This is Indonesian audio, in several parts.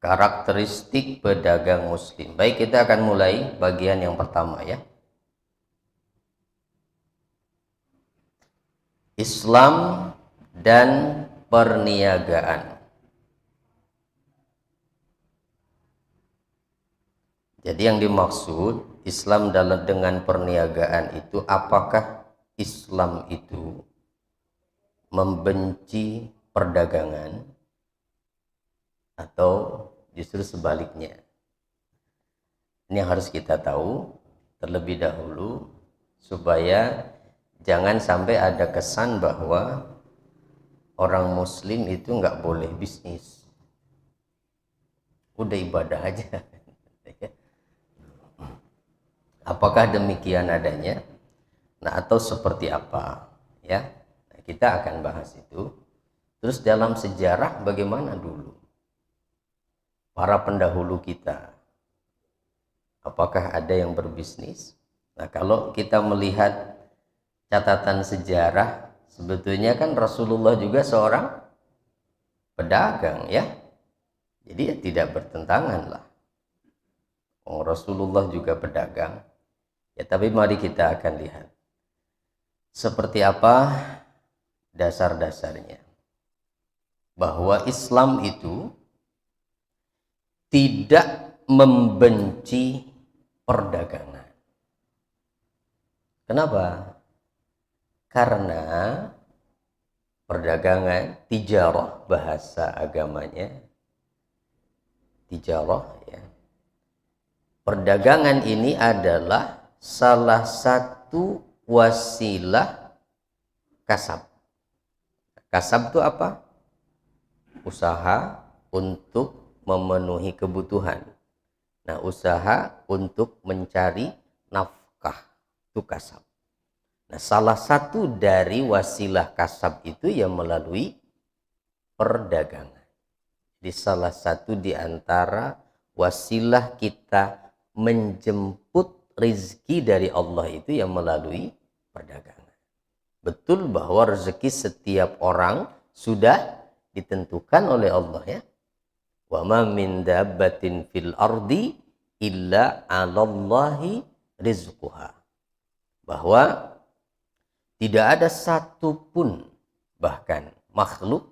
Karakteristik pedagang muslim. Baik, kita akan mulai bagian yang pertama ya. Islam dan perniagaan. Jadi yang dimaksud Islam dengan perniagaan itu, apakah Islam itu membenci perdagangan atau justru sebaliknya? Ini yang harus kita tahu terlebih dahulu supaya jangan sampai ada kesan bahwa orang muslim itu nggak boleh bisnis, udah ibadah aja. Apakah demikian adanya? Nah, atau seperti apa ya? Nah, kita akan bahas itu. Terus dalam sejarah bagaimana dulu para pendahulu kita, apakah ada yang berbisnis? Nah, kalau kita melihat catatan sejarah, sebetulnya kan Rasulullah juga seorang pedagang ya. Jadi ya tidak bertentangan lah. Rasulullah juga pedagang. Ya, tapi mari kita akan lihat seperti apa dasar-dasarnya. Bahwa Islam itu tidak membenci perdagangan. Kenapa? Karena perdagangan, tijarah bahasa agamanya, tijarah ya. Perdagangan ini adalah salah satu wasilah kasab. Kasab itu apa? Usaha untuk memenuhi kebutuhan. Nah, usaha untuk mencari nafkah itu kasab. Nah, salah satu dari wasilah kasab itu yang melalui perdagangan. Di salah satu di antara wasilah kita menjemput rezeki dari Allah itu yang melalui perdagangan. Betul bahwa rezeki setiap orang sudah ditentukan oleh Allah ya. Wa ma min dabbatin fil ardi illa 'alallahi rizquha. Bahwa tidak ada satupun bahkan makhluk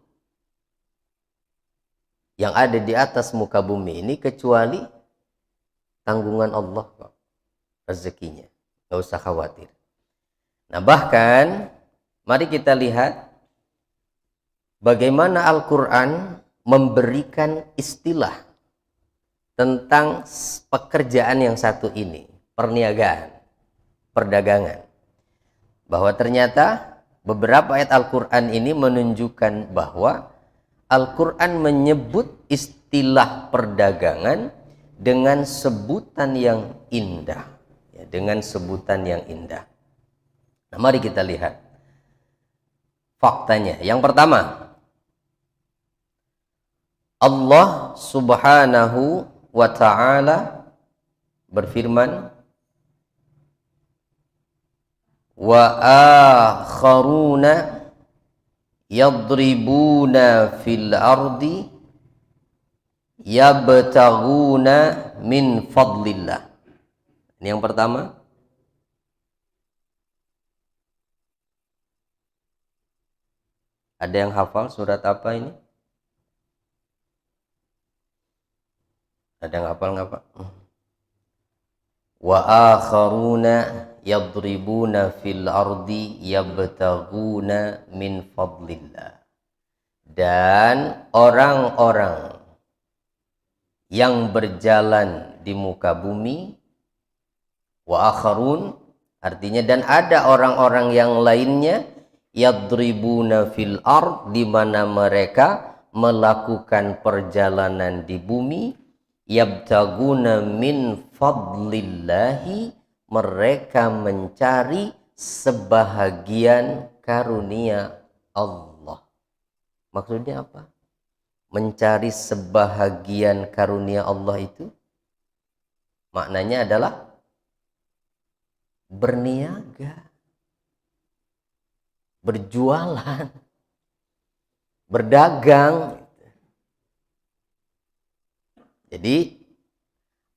yang ada di atas muka bumi ini kecuali tanggungan Allah kok. Rezekinya, nggak usah khawatir. Nah, bahkan mari kita lihat bagaimana Al-Quran memberikan istilah tentang pekerjaan yang satu ini, perniagaan, perdagangan. Bahwa ternyata beberapa ayat Al-Quran ini menunjukkan bahwa Al-Quran menyebut istilah perdagangan dengan sebutan yang indah. Dengan sebutan yang indah. Nah, mari kita lihat faktanya. Yang pertama, Allah Subhanahu wa ta'ala berfirman, wa akharuna yadribuna fil ardi yabtaguna min fadlillah. Ini yang pertama. Ada yang hafal surat apa ini? Ada yang hafal nggak Pak? Wa akharuna yadribuna fil ardi yabtaguna min fadlillah. Dan orang-orang yang berjalan di muka bumi, wa akharun artinya dan ada orang-orang yang lainnya, yadribuna fil ard, di mana mereka melakukan perjalanan di bumi, yabtaguna min fadlillahi, mereka mencari sebahagian karunia Allah. Maksudnya apa? Mencari sebahagian karunia Allah itu maknanya adalah berniaga, berjualan, berdagang. Jadi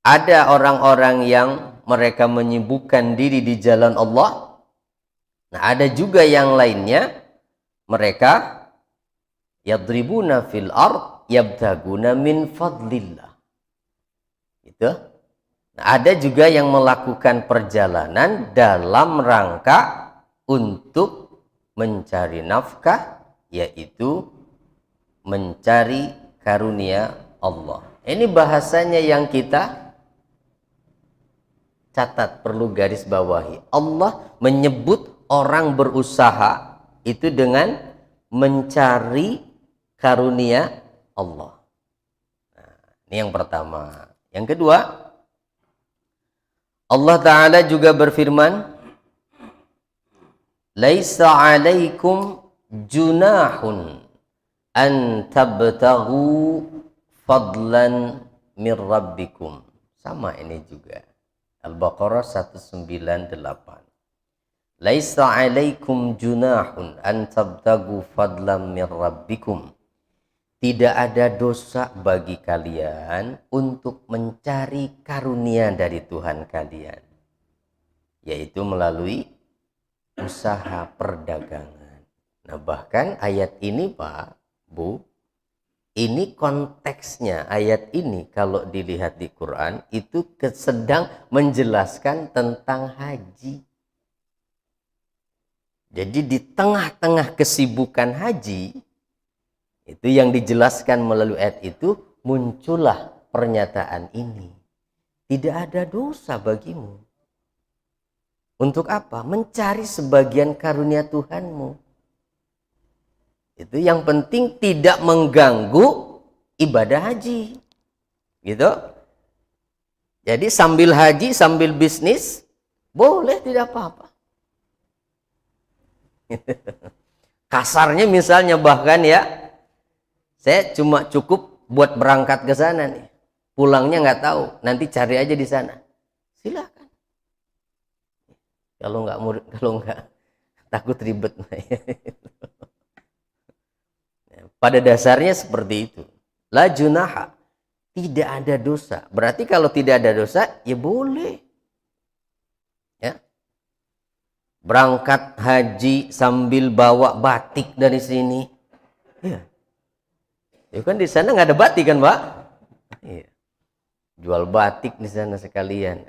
ada orang-orang yang mereka menyibukkan diri di jalan Allah. Nah, ada juga yang lainnya mereka yadribuna fil ard yabtaguna min fadlillah. Itu. Nah, ada juga yang melakukan perjalanan dalam rangka untuk mencari nafkah, yaitu mencari karunia Allah. Ini bahasanya yang kita catat, perlu garis bawahi. Allah menyebut orang berusaha itu dengan mencari karunia Allah. Nah, ini yang pertama. Yang kedua, Allah Ta'ala juga berfirman, Laisa alaikum junahun an tabtaghu fadlan min rabbikum. Sama ini juga. Al-Baqarah 198. Laisa alaikum junahun an tabtaghu fadlan min rabbikum. Tidak ada dosa bagi kalian untuk mencari karunia dari Tuhan kalian, yaitu melalui usaha perdagangan. Nah, bahkan ayat ini Pak, Bu, ini konteksnya ayat ini kalau dilihat di Quran itu sedang menjelaskan tentang haji. Jadi di tengah-tengah kesibukan haji, itu yang dijelaskan melalui ayat itu, muncullah pernyataan ini. Tidak ada dosa bagimu. Untuk apa? Mencari sebagian karunia Tuhanmu. Itu yang penting tidak mengganggu ibadah haji. Gitu. Jadi sambil haji, sambil bisnis, boleh, tidak apa-apa. Kasarnya misalnya bahkan ya, saya cuma cukup buat berangkat ke sana nih. Pulangnya nggak tahu, nanti cari aja di sana. Silakan. Kalau nggak takut ribet. Pada dasarnya seperti itu. La junaha, tidak ada dosa. Berarti kalau tidak ada dosa, ya boleh. Ya. Berangkat haji sambil bawa batik dari sini. Ya. Ya kan di sana nggak ada batik kan, Pak? Iya. Jual batik di sana sekalian.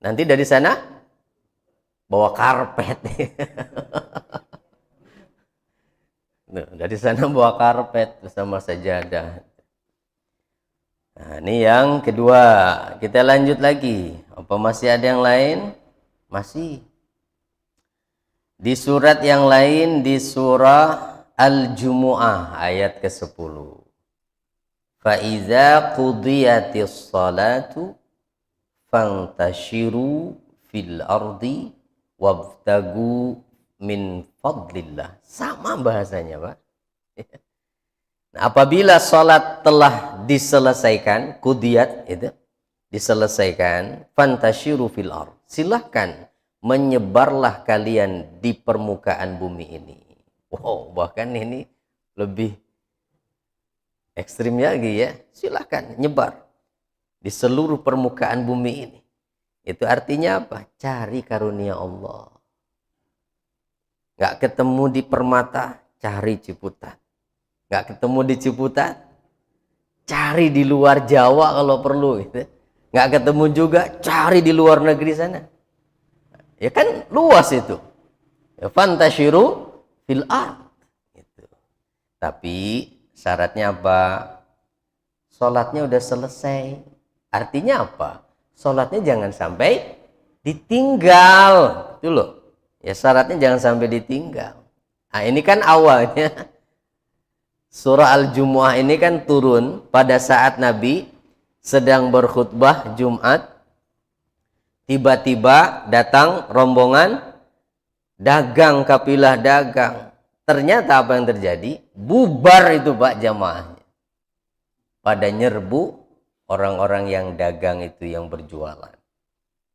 Nanti dari sana bawa karpet. Nah, dari sana bawa karpet bersama sajadah. Nah, ini yang kedua. Kita lanjut lagi. Apa masih ada yang lain? Masih. Di surat yang lain, di surah Al-Jumu'ah ayat ke-10. Fa'iza qudiyatis salatu fantashiru fil ardi wabtagu min fadlillah. Sama bahasanya, Pak. Nah, apabila salat telah diselesaikan, qudiyat itu diselesaikan, fantashiru fil ard. Silahkan menyebarlah kalian di permukaan bumi ini. Wow, bahkan ini lebih ekstrim lagi ya. Silahkan nyebar di seluruh permukaan bumi ini. Itu artinya apa? Cari karunia Allah. Nggak ketemu di Permata, cari Ciputat. Nggak ketemu di Ciputat, cari di luar Jawa kalau perlu. Gitu. Nggak ketemu juga, cari di luar negeri sana. Ya kan luas itu. Ya, fantashiru fil ard. Gitu. Tapi syaratnya apa? Sholatnya udah selesai. Artinya apa? Sholatnya jangan sampai ditinggal. Itu loh. Ya syaratnya jangan sampai ditinggal. Nah ini kan awalnya. Surah Al-Jumu'ah ini kan turun pada saat Nabi sedang berkhutbah Jumat. Tiba-tiba datang rombongan dagang, kafilah dagang. Ternyata apa yang terjadi? Bubar itu Pak jamaahnya. Pada nyerbu orang-orang yang dagang itu yang berjualan.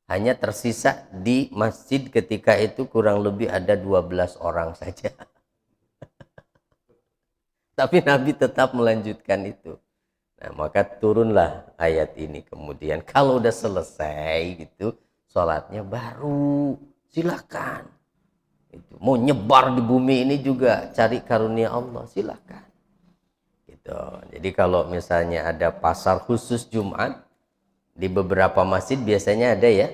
Hanya tersisa di masjid ketika itu kurang lebih ada 12 orang saja. Tapi Nabi tetap melanjutkan itu. Nah, maka turunlah ayat ini. Kemudian kalau udah selesai gitu sholatnya, baru silahkan. Itu mau nyebar di bumi ini juga cari karunia Allah, silahkan. Gitu. Jadi kalau misalnya ada pasar khusus Jumat di beberapa masjid biasanya ada ya.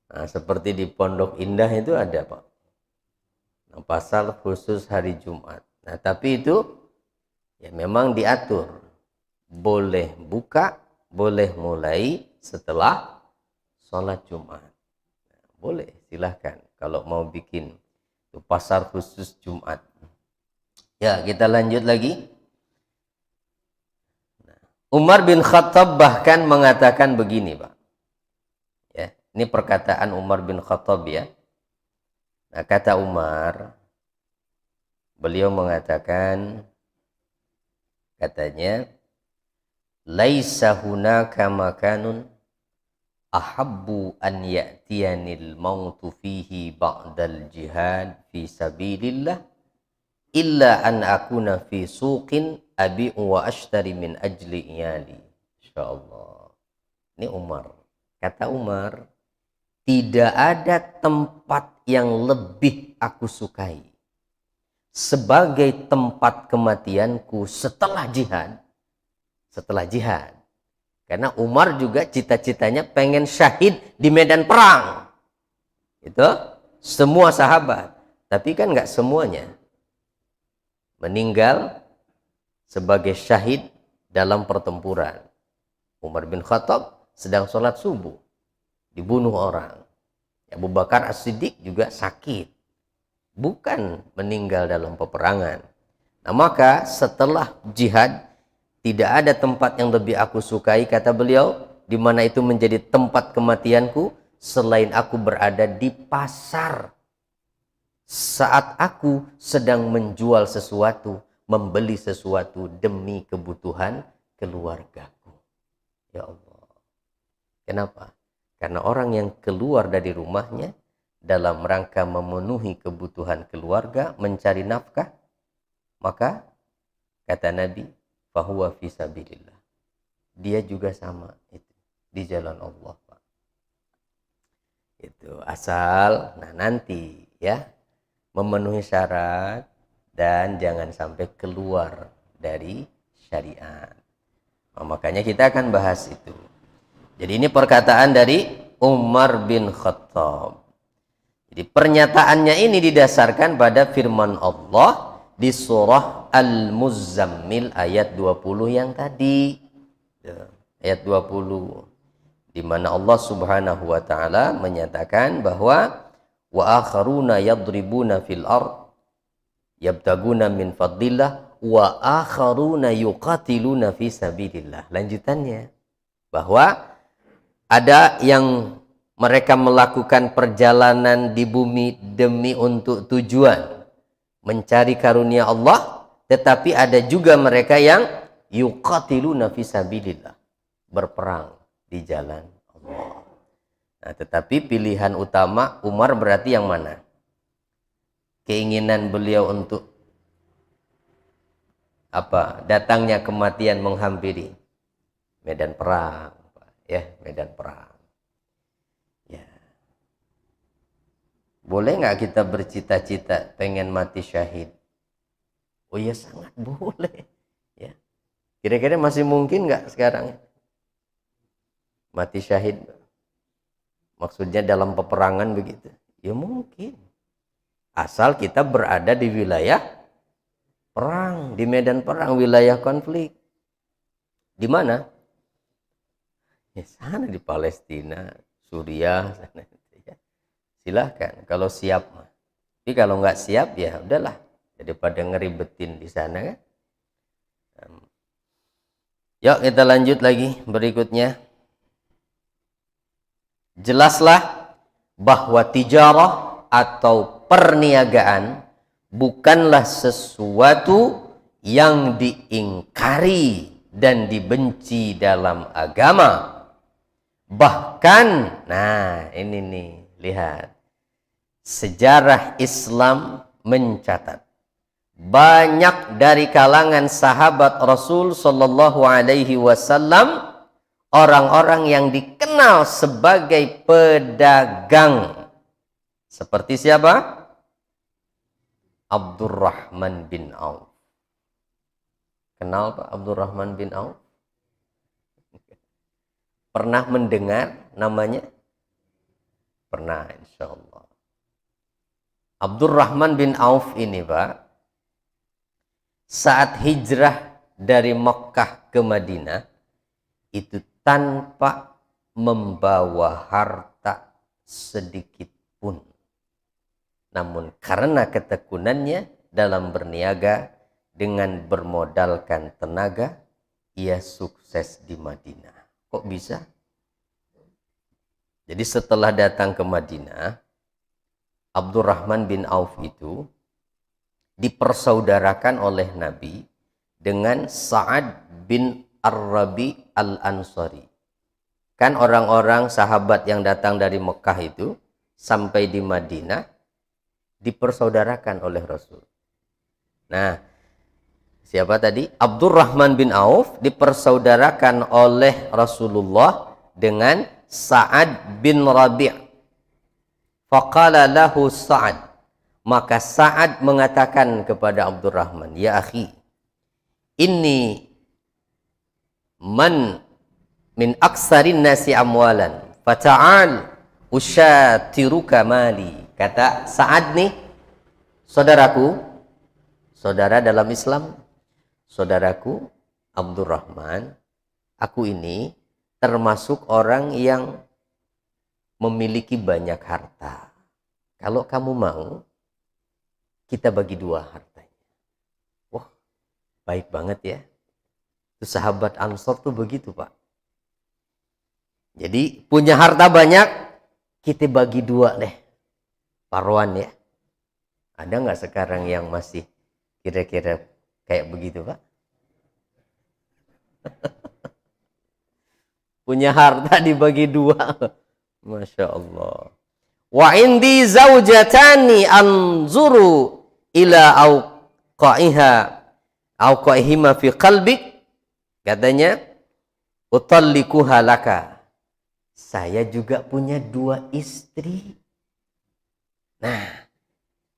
Nah, seperti di Pondok Indah itu ada Pak. Nah, pasar khusus hari Jumat. Nah, tapi itu ya memang diatur. Boleh buka, boleh mulai setelah sholat Jumat. Nah, boleh, silahkan kalau mau bikin itu pasar khusus Jumat. Ya, kita lanjut lagi. Nah, Umar bin Khattab bahkan mengatakan begini, Pak. Ya, ini perkataan Umar bin Khattab ya. Nah, kata Umar, beliau mengatakan, katanya, laisa hunaka makanun ahabbu an ya'tiyanil mautu fihi ba'dal jihad fi sabilillah illa an akuna fi suqin abi'u wa ashtari min ajli iyali. Insyaallah. Ini Umar. Kata Umar, tidak ada tempat yang lebih aku sukai sebagai tempat kematianku setelah jihad. Setelah jihad. Karena Umar juga cita-citanya pengen syahid di medan perang. Itu semua sahabat. Tapi kan nggak semuanya meninggal sebagai syahid dalam pertempuran. Umar bin Khattab sedang sholat subuh, dibunuh orang. Abu Bakar As-Siddiq juga sakit, bukan meninggal dalam peperangan. Nah, maka setelah jihad, tidak ada tempat yang lebih aku sukai, kata beliau, di mana itu menjadi tempat kematianku, selain aku berada di pasar saat aku sedang menjual sesuatu, membeli sesuatu demi kebutuhan keluargaku. Ya Allah. Kenapa? Karena orang yang keluar dari rumahnya dalam rangka memenuhi kebutuhan keluarga, mencari nafkah, maka kata Nabi, fahuwa fisabilillah. Dia juga sama itu di jalan Allah, Pak. Itu asal nanti ya memenuhi syarat dan jangan sampai keluar dari syariat. Nah, makanya kita akan bahas itu. Jadi ini perkataan dari Umar bin Khattab. Jadi pernyataannya ini didasarkan pada firman Allah di surah Al-Muzammil ayat 20 yang tadi. Ayat 20. Di mana Allah Subhanahu wa taala menyatakan bahwa wa akharuna yadribuna fil ard yabtaguna min fadlillah wa akharuna yuqatiluna fi sabilillah. Lanjutannya bahwa ada yang mereka melakukan perjalanan di bumi demi untuk tujuan mencari karunia Allah, tetapi ada juga mereka yang yuqatiluna fi sabilillah, berperang di jalan Allah. Nah, tetapi pilihan utama Umar berarti yang mana? Keinginan beliau untuk apa? Datangnya kematian menghampiri medan perang, ya, medan perang. Ya. Boleh nggak kita bercita-cita pengen mati syahid? Oh ya, sangat boleh. Ya. Kira-kira masih mungkin nggak sekarang mati syahid? Maksudnya dalam peperangan begitu? Ya mungkin. Asal kita berada di wilayah perang, di medan perang, wilayah konflik. Di mana? Ya sana di Palestina, Suriah, sana. Ya. Silahkan kalau siap. Tapi kalau nggak siap ya udahlah, daripada ngeribetin di sana kan. Yuk kita lanjut lagi berikutnya. Jelaslah bahwa tijarah atau perniagaan bukanlah sesuatu yang diingkari dan dibenci dalam agama. Bahkan, nah ini nih, lihat. Sejarah Islam mencatat banyak dari kalangan sahabat Rasul sallallahu alaihi wasallam orang-orang yang dikenal sebagai pedagang. Seperti siapa? Abdurrahman bin Auf. Kenal Pak Abdurrahman bin Auf? Pernah mendengar namanya? Pernah, insya Allah. Abdurrahman bin Auf ini Pak, saat hijrah dari Mekah ke Madinah, itu tanpa membawa harta sedikit pun. Namun karena ketekunannya dalam berniaga dengan bermodalkan tenaga, ia sukses di Madinah. Kok bisa? Jadi setelah datang ke Madinah, Abdurrahman bin Auf itu dipersaudarakan oleh Nabi dengan Sa'ad bin Ar-Rabi Al-Ansari. Kan orang-orang sahabat yang datang dari Mekah itu sampai di Madinah dipersaudarakan oleh Rasul. Nah, siapa tadi? Abdurrahman bin Auf dipersaudarakan oleh Rasulullah dengan Sa'ad bin Rabi'. Faqala lahu Sa'ad. Maka Sa'ad mengatakan kepada Abdurrahman, ya akhi, inni man min aksarin nasi amwalan, fata'al usyatiruka mali. Kata Sa'ad nih, saudaraku, saudara dalam Islam, saudaraku Abdurrahman, aku ini termasuk orang yang memiliki banyak harta. Kalau kamu mau, kita bagi dua hartanya. Wah, baik banget ya. Itu sahabat Ansor tuh begitu Pak. Jadi punya harta banyak, kita bagi dua deh. Paruan ya. Ada nggak sekarang yang masih kira-kira kayak begitu Pak? Punya harta dibagi dua. Masya Allah. Wa indi zaujatani anzuru ila auqaihima fi qalbik. Katanya, utallikuha laka. Saya juga punya 2 istri. Nah,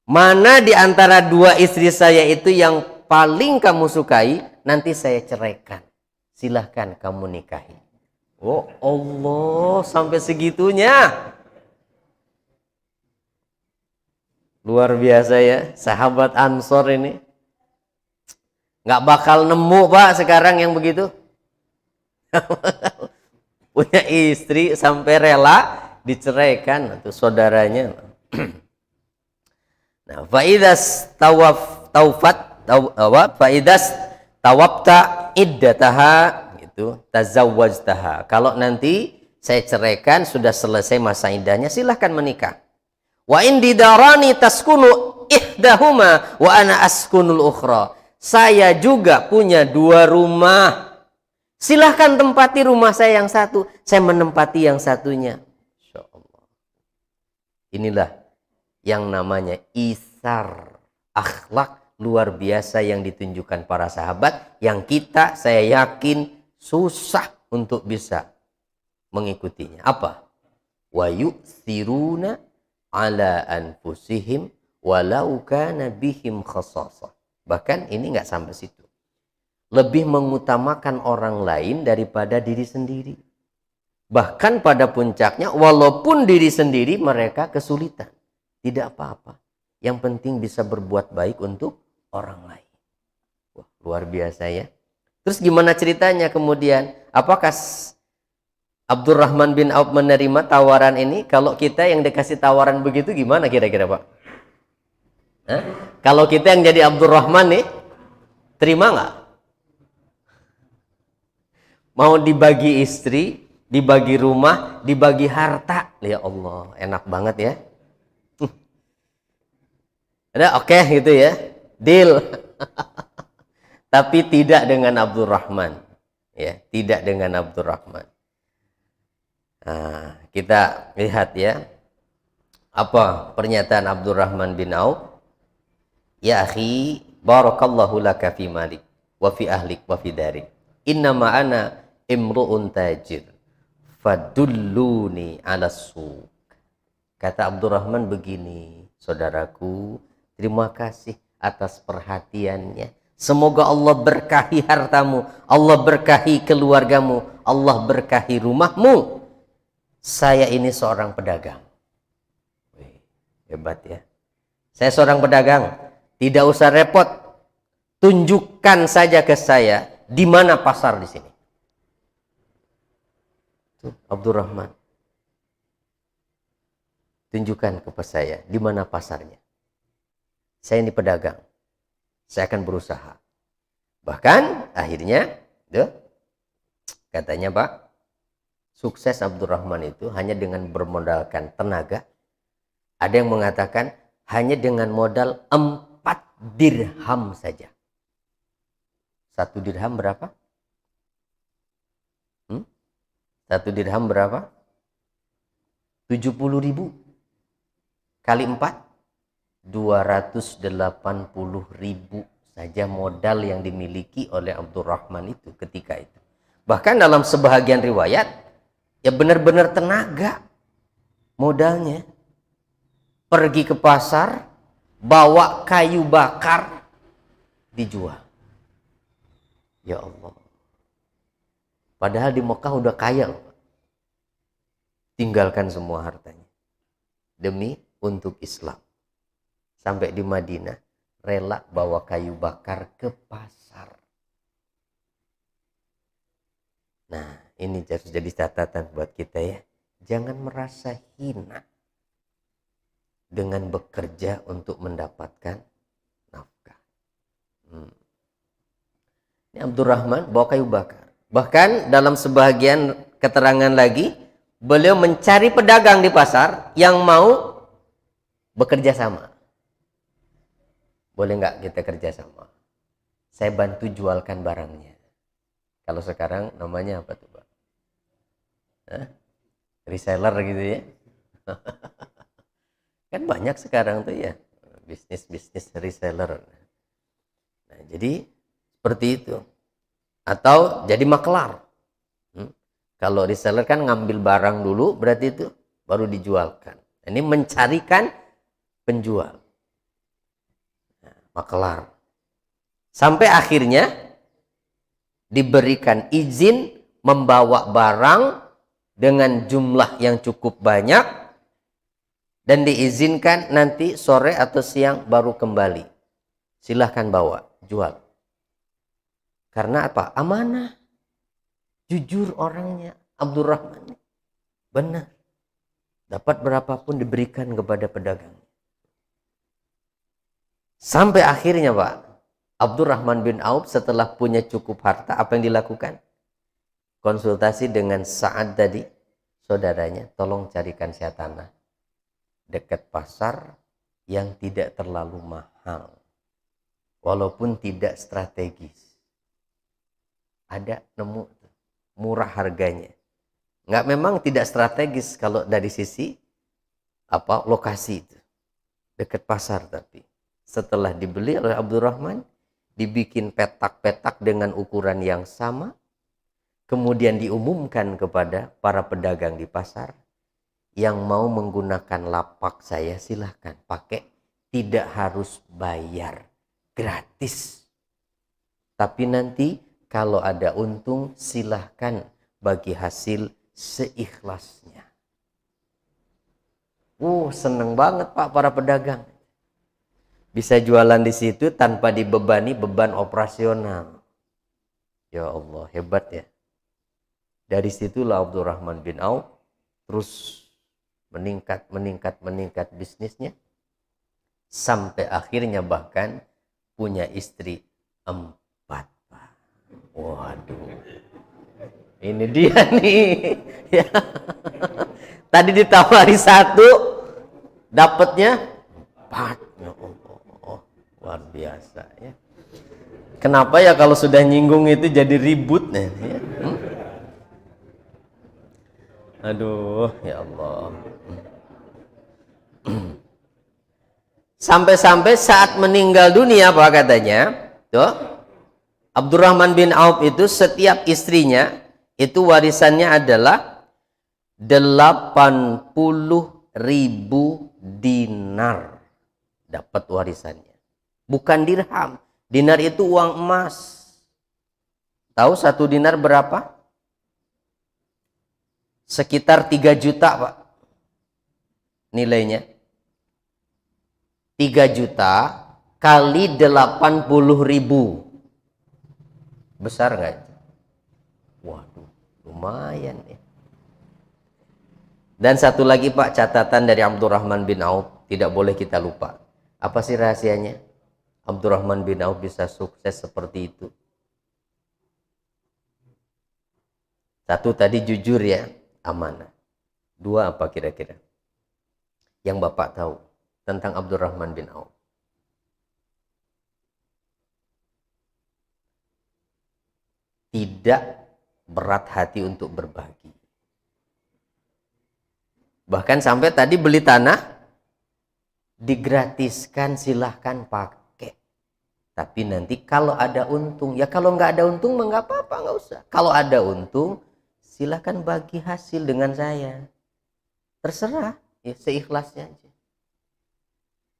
mana di antara 2 istri saya itu yang paling kamu sukai, nanti saya ceraikan. Silahkan kamu nikahi. Oh Allah, sampai segitunya. Luar biasa ya, sahabat Ansor ini. Nggak bakal nemu Pak sekarang yang begitu. Punya istri sampai rela diceraikan atau saudaranya. Nah, faidas tawabta iddataha itu tazawwajtaha. Kalau nanti saya ceraikan, sudah selesai masa iddahnya, silahkan menikah. Wa indi darani taskunu ihdahuma wa ana askunul ukhra. Saya juga punya 2 rumah. Silahkan tempati rumah saya yang satu, saya menempati yang satunya. Insya Allah. Inilah yang namanya isar, akhlak luar biasa yang ditunjukkan para sahabat, yang kita, saya yakin, susah untuk bisa mengikutinya. Apa? Wa yu'thiruna ala anfusihim walau kana bihim khasasah. Bahkan ini nggak sampai situ. Lebih mengutamakan orang lain daripada diri sendiri. Bahkan pada puncaknya, walaupun diri sendiri mereka kesulitan, tidak apa-apa. Yang penting bisa berbuat baik untuk orang lain. Wah, luar biasa ya. Terus gimana ceritanya kemudian? Apakah Abdurrahman bin Auf menerima tawaran ini? Kalau kita yang dikasih tawaran begitu gimana kira-kira Pak? Hah? Kalau kita yang jadi Abdurrahman nih, terima nggak? Mau dibagi istri, dibagi rumah, dibagi harta. Ya Allah, enak banget ya. Ada oke gitu ya. Deal. Tapi tidak dengan Abdurrahman. Ya, tidak dengan Abdurrahman. Nah, kita lihat ya. Apa pernyataan Abdurrahman bin Auf? Ya akhi, Barakallahu laka fi malik wa fi ahlik wa fi darik. Innama ana imru'un tajir. Fadulluni ala suq. Kata Abdurrahman begini, saudaraku, terima kasih atas perhatiannya. Semoga Allah berkahi hartamu, Allah berkahi keluargamu, Allah berkahi rumahmu. Saya ini seorang pedagang. Wih, hebat ya. Saya seorang pedagang, tidak usah repot. Tunjukkan saja ke saya di mana pasar di sini. Tuh, Abdurrahman. Tunjukkan kepada saya di mana pasarnya. Saya ini pedagang. Saya akan berusaha. Bahkan akhirnya, katanya Pak, sukses Abdurrahman itu hanya dengan bermodalkan tenaga. Ada yang mengatakan hanya dengan modal 4 dirham saja. 1 dirham berapa? 1 dirham berapa? 70.000 kali 4, 280.000 saja modal yang dimiliki oleh Abdurrahman itu ketika itu. Bahkan dalam sebahagian riwayat, ya benar-benar tenaga modalnya. Pergi ke pasar, bawa kayu bakar, dijual. Ya Allah. Padahal di Mekah udah kaya loh. Tinggalkan semua hartanya demi untuk Islam. Sampai di Madinah rela bawa kayu bakar ke pasar. Nah, ini harus jadi catatan buat kita ya. Jangan merasa hina dengan bekerja untuk mendapatkan nafkah. Ini Abdurrahman bawa kayu bakar. Bahkan dalam sebahagian keterangan lagi, beliau mencari pedagang di pasar yang mau bekerja sama. Boleh nggak kita kerja sama? Saya bantu jualkan barangnya. Kalau sekarang namanya apa tuh Pak? Reseller gitu ya. Kan banyak sekarang tuh ya bisnis reseller. Nah, jadi seperti itu. Atau jadi maklar. Kalau reseller kan ngambil barang dulu, berarti itu baru dijualkan. Ini mencarikan penjual. Nah, maklar. Sampai akhirnya diberikan izin membawa barang dengan jumlah yang cukup banyak dan diizinkan nanti sore atau siang baru kembali. Silahkan bawa, jual. Karena apa? Amanah. Jujur orangnya, Abdurrahman. Benar. Dapat berapapun diberikan kepada pedagang. Sampai akhirnya Pak, Abdurrahman bin Auf setelah punya cukup harta, apa yang dilakukan? Konsultasi dengan Sa'ad tadi, saudaranya, tolong carikan saya tanah dekat pasar yang tidak terlalu mahal. Walaupun tidak strategis. Ada nemu murah harganya. Memang tidak strategis kalau dari sisi lokasi itu. Dekat pasar tapi. Setelah dibeli oleh Abdurrahman, dibikin petak-petak dengan ukuran yang sama, kemudian diumumkan kepada para pedagang di pasar, yang mau menggunakan lapak saya silahkan pakai, tidak harus bayar, gratis. Tapi nanti kalau ada untung silahkan bagi hasil seikhlasnya. Seneng banget Pak para pedagang. Bisa jualan di situ tanpa dibebani beban operasional. Ya Allah, hebat ya. Dari situlah Abdurrahman bin Auf terus meningkat bisnisnya. Sampai akhirnya bahkan punya istri 4. Waduh. Ini dia nih. Ya. Tadi ditawari 1, dapatnya 4. Oh, luar biasa ya. Kenapa ya kalau sudah nyinggung itu jadi ribut nih ya? Aduh, ya Allah. Sampai-sampai saat meninggal dunia apa katanya? Tuh, Abdurrahman bin Auf itu setiap istrinya itu warisannya adalah 80.000 dinar dapat warisannya. Bukan dirham. Dinar itu uang emas. Tahu satu dinar berapa? Sekitar 3 juta, Pak. Nilainya. 3 juta kali 80.000. Besar nggak itu? Waduh, lumayan ya. Dan satu lagi Pak, catatan dari Abdurrahman bin Auf, tidak boleh kita lupa. Apa sih rahasianya? Abdurrahman bin Auf bisa sukses seperti itu. Satu tadi jujur ya, amanah. Dua apa kira-kira? Yang Bapak tahu tentang Abdurrahman bin Auf. Tidak berat hati untuk berbagi. Bahkan sampai tadi beli tanah digratiskan, silahkan pakai. Tapi nanti kalau ada untung, ya kalau nggak ada untung nggak apa-apa, nggak usah. Kalau ada untung, silahkan bagi hasil dengan saya. Terserah, ya seikhlasnya aja.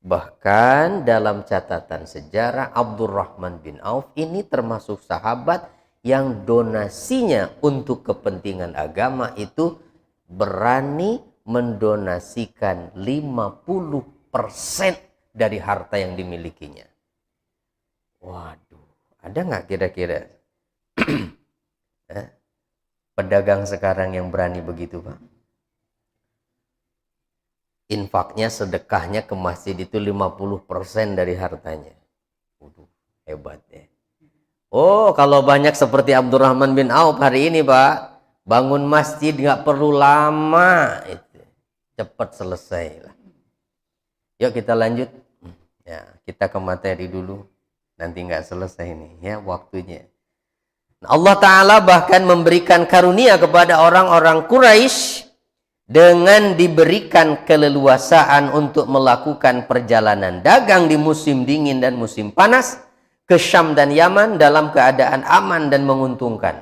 Bahkan dalam catatan sejarah, Abdurrahman bin Auf ini termasuk sahabat yang donasinya untuk kepentingan agama itu berani mendonasikan 50% dari harta yang dimilikinya. Waduh, ada nggak kira-kira pedagang sekarang yang berani begitu, Pak? Infaknya, sedekahnya ke masjid itu 50% dari hartanya. Waduh, hebat ya. Oh, kalau banyak seperti Abdurrahman bin Auf hari ini, Pak, bangun masjid nggak perlu lama, itu cepat selesai lah. Yuk kita lanjut. Ya, kita ke materi dulu. Nanti nggak selesai nih, ya waktunya. Allah Ta'ala bahkan memberikan karunia kepada orang-orang Quraisy dengan diberikan keleluasaan untuk melakukan perjalanan dagang di musim dingin dan musim panas ke Syam dan Yaman dalam keadaan aman dan menguntungkan.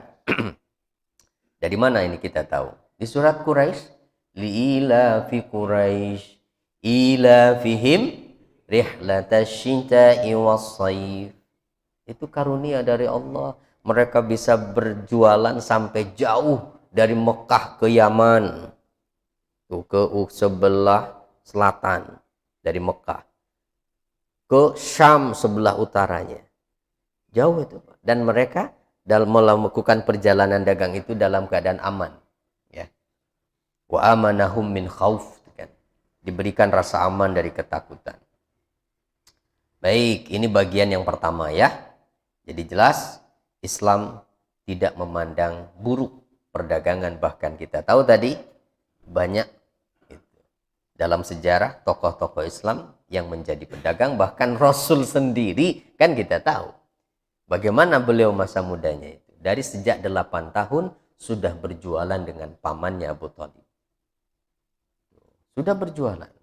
Dari mana ini kita tahu? Di surat Quraisy, li'ila fi Quraisy ila fihim rihlatasyita'i was-sayf. Itu karunia dari Allah. Mereka bisa berjualan sampai jauh dari Mekah ke Yaman. Ke sebelah selatan dari Mekah. Ke Syam sebelah utaranya. Jauh itu. Dan mereka dalam melakukan perjalanan dagang itu dalam keadaan aman. Ya. Wa amanahum min khauf. Diberikan rasa aman dari ketakutan. Baik, ini bagian yang pertama ya. Jadi jelas Islam tidak memandang buruk perdagangan. Bahkan kita tahu tadi banyak dalam sejarah tokoh-tokoh Islam yang menjadi pedagang. Bahkan Rasul sendiri kan kita tahu bagaimana beliau masa mudanya itu. Dari sejak 8 tahun sudah berjualan dengan pamannya Abu Thalib. Sudah berjualan.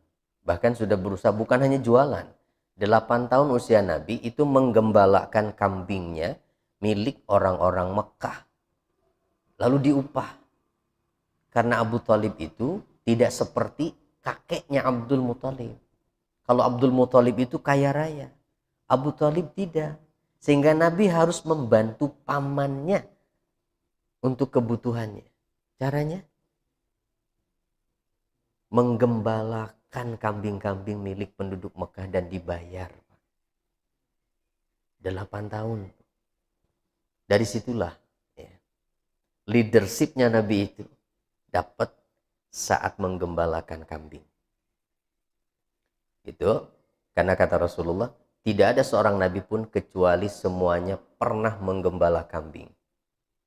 Bahkan sudah berusaha, bukan hanya jualan. 8 tahun usia Nabi itu menggembalakan kambingnya milik orang-orang Mekah. Lalu diupah. Karena Abu Thalib itu tidak seperti kakeknya Abdul Muthalib. Kalau Abdul Muthalib itu kaya raya. Abu Thalib tidak. Sehingga Nabi harus membantu pamannya untuk kebutuhannya. Caranya? Menggembalakan kambing-kambing milik penduduk Mekah dan dibayar. 8 tahun. Dari situlah ya, leadershipnya Nabi itu dapat saat menggembalakan kambing. Itu karena kata Rasulullah, tidak ada seorang Nabi pun kecuali semuanya pernah menggembala kambing.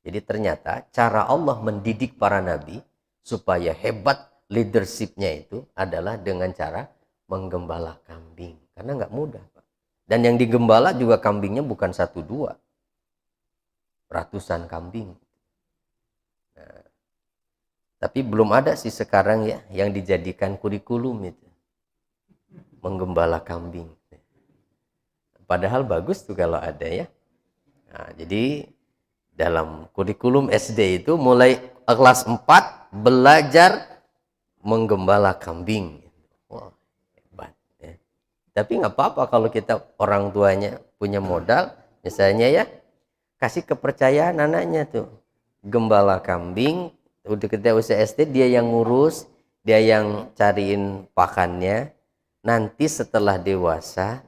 Jadi ternyata cara Allah mendidik para Nabi supaya hebat leadershipnya itu adalah dengan cara menggembala kambing. Karena nggak mudah, Pak. Dan yang digembala juga kambingnya bukan 1-2. Ratusan kambing. Nah, tapi belum ada sih sekarang ya yang dijadikan kurikulum itu. menggembala kambing. Padahal bagus tuh kalau ada ya. Nah, jadi dalam kurikulum SD itu mulai kelas 4 belajar menggembala kambing. Wah, hebat ya. Tapi nggak apa-apa kalau kita orang tuanya punya modal, misalnya ya, kasih kepercayaan anaknya tuh. Gembala kambing, udah kita usia SD dia yang ngurus, dia yang cariin pakannya. Nanti setelah dewasa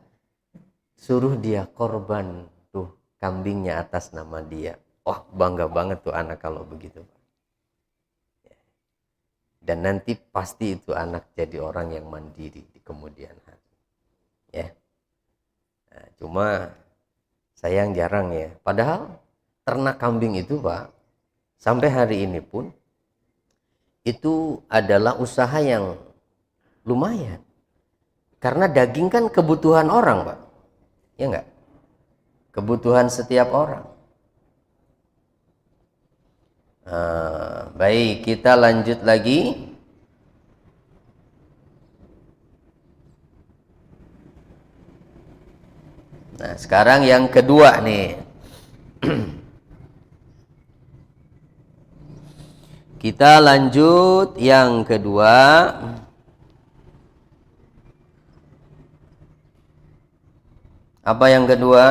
suruh dia korban tuh kambingnya atas nama dia. Wah, bangga banget tuh anak kalau begitu. Dan nanti pasti itu anak jadi orang yang mandiri di kemudian hari. Ya. Nah, cuma sayang jarang ya. Padahal ternak kambing itu, Pak, sampai hari ini pun itu adalah usaha yang lumayan. Karena daging kan kebutuhan orang, Pak. Ya enggak? Kebutuhan setiap orang. Baik, kita lanjut lagi. Nah, sekarang yang kedua nih. Kita lanjut yang kedua. Apa yang kedua?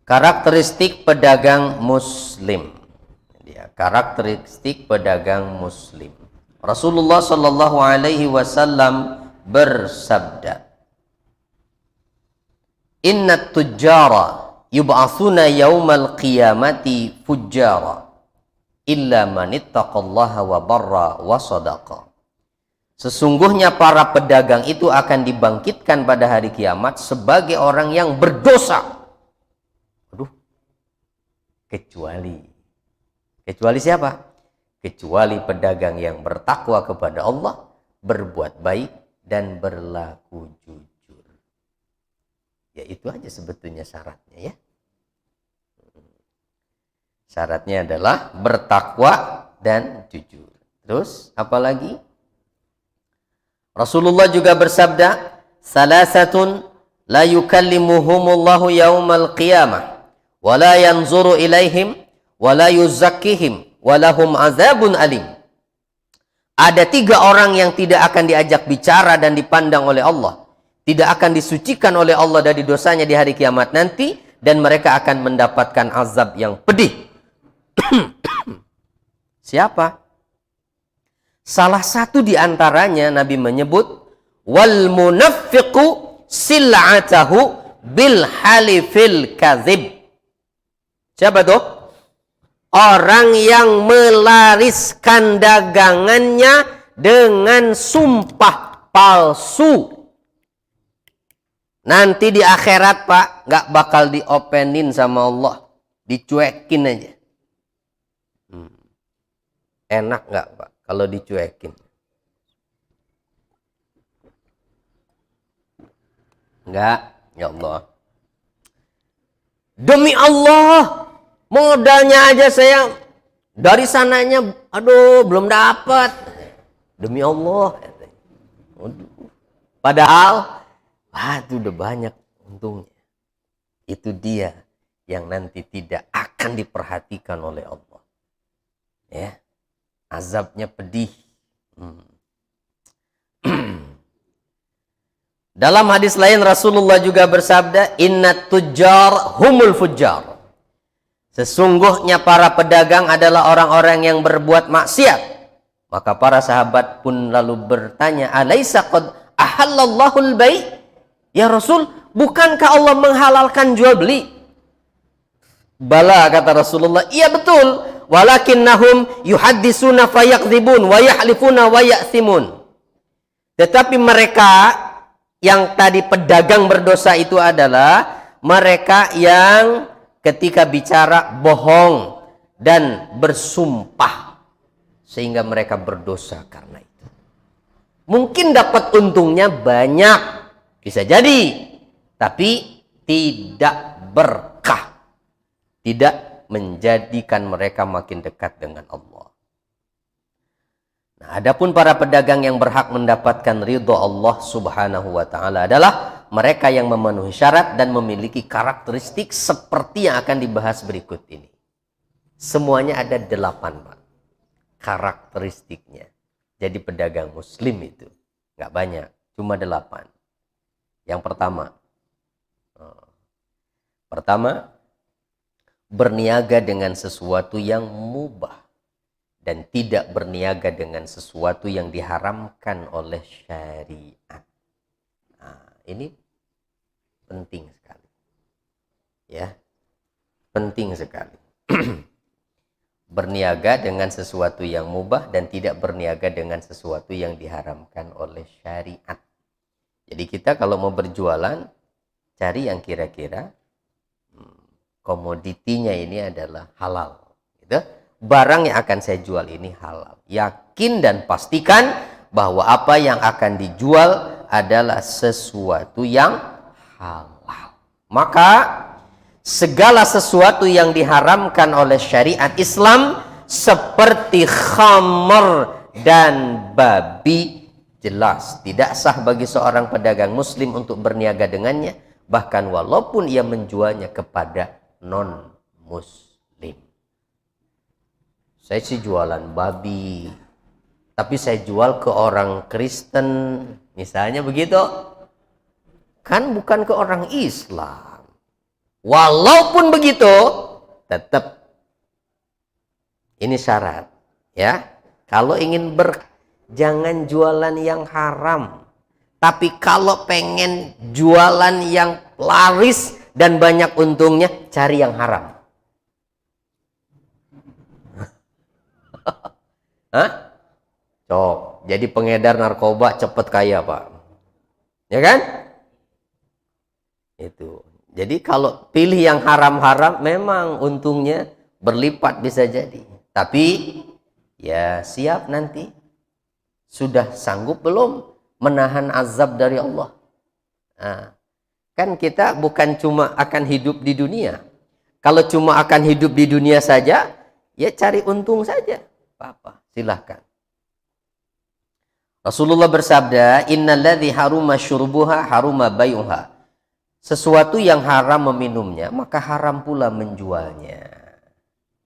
Karakteristik pedagang muslim. Karakteristik pedagang muslim. Rasulullah Shallallahu Alaihi Wasallam bersabda, Inna tujjara yub'atsuna yaumal qiyamati fujjara illa man ittaqallaha wa barra wa sadaqa. Sesungguhnya para pedagang itu akan dibangkitkan pada hari kiamat sebagai orang yang berdosa. Aduh. Kecuali siapa? Kecuali pedagang yang bertakwa kepada Allah, berbuat baik dan berlaku jujur. Ya itu aja sebetulnya syaratnya ya. Syaratnya adalah bertakwa dan jujur. Terus apa lagi? Rasulullah juga bersabda, salasatun la yukallimuhumullahu yaumal qiyamah wa la yanzuru ilaihim wa la yuzakkihim wa lahum azabun alim. Ada 3 orang yang tidak akan diajak bicara dan dipandang oleh Allah, tidak akan disucikan oleh Allah dari dosanya di hari kiamat nanti, dan mereka akan mendapatkan azab yang pedih. Siapa? Salah satu di antaranya Nabi menyebut wal munafiqu sil'atahu bil halifil kadzib. Siapa tuh? Orang yang melariskan dagangannya dengan sumpah palsu. Nanti di akhirat, Pak, nggak bakal diopenin sama Allah, dicuekin aja. Enak nggak, Pak, kalau dicuekin? Enggak, ya Allah. Demi Allah, modalnya aja saya dari sananya, aduh, belum dapat. Demi Allah. Padahal, itu udah banyak untungnya. Itu dia yang nanti tidak akan diperhatikan oleh Allah. Ya. Azabnya pedih. Dalam hadis lain Rasulullah juga bersabda, Innat tujjar humul fujjar. Sesungguhnya para pedagang adalah orang-orang yang berbuat maksiat. Maka para sahabat pun lalu bertanya, Alaisa qad ahallallahul bai'? Ya Rasul, bukankah Allah menghalalkan jual beli? Bala, kata Rasulullah, iya betul. Walakinnahum yuhaddisuna fayakdzibun wa yahlifuna wa ya'thimun. Tetapi mereka yang tadi pedagang berdosa itu adalah mereka yang ketika bicara bohong dan bersumpah sehingga mereka berdosa karena itu. Mungkin dapat untungnya banyak, bisa jadi, tapi tidak berkah, tidak menjadikan mereka makin dekat dengan Allah. Nah, adapun para pedagang yang berhak mendapatkan ridho Allah Subhanahu wa taala adalah mereka yang memenuhi syarat dan memiliki karakteristik seperti yang akan dibahas berikut ini. Semuanya ada 8, Pak, karakteristiknya. Jadi pedagang muslim itu nggak banyak, cuma 8. Yang pertama, berniaga dengan sesuatu yang mubah dan tidak berniaga dengan sesuatu yang diharamkan oleh syariat. Nah, ini penting sekali. Ya, penting sekali. Berniaga dengan sesuatu yang mubah dan tidak berniaga dengan sesuatu yang diharamkan oleh syariat. Jadi kita kalau mau berjualan, cari yang kira-kira komoditinya ini adalah halal. Gitu. Barang yang akan saya jual ini halal. Yakin dan pastikan bahwa apa yang akan dijual adalah sesuatu yang halal. Maka segala sesuatu yang diharamkan oleh syariat Islam seperti khamr dan babi jelas tidak sah bagi seorang pedagang muslim untuk berniaga dengannya, bahkan walaupun ia menjualnya kepada non-muslim. Saya sih jualan babi, tapi saya jual ke orang Kristen, misalnya begitu. Kan bukan ke orang Islam. Walaupun begitu, tetap ini syarat, ya. Kalau ingin jangan jualan yang haram. Tapi kalau pengen jualan yang laris dan banyak untungnya, cari yang haram. Hah? Cok, jadi pengedar narkoba cepet kaya, Pak. Ya kan? Itu. Jadi kalau pilih yang haram-haram, memang untungnya berlipat bisa jadi. Tapi ya siap nanti. Sudah sanggup belum menahan azab dari Allah? Nah, kan kita bukan cuma akan hidup di dunia. Kalau cuma akan hidup di dunia saja, ya cari untung saja. Apa-apa, silahkan. Rasulullah bersabda, innalladzi haruma syurbuha haruma bayuha. Sesuatu yang haram meminumnya, maka haram pula menjualnya.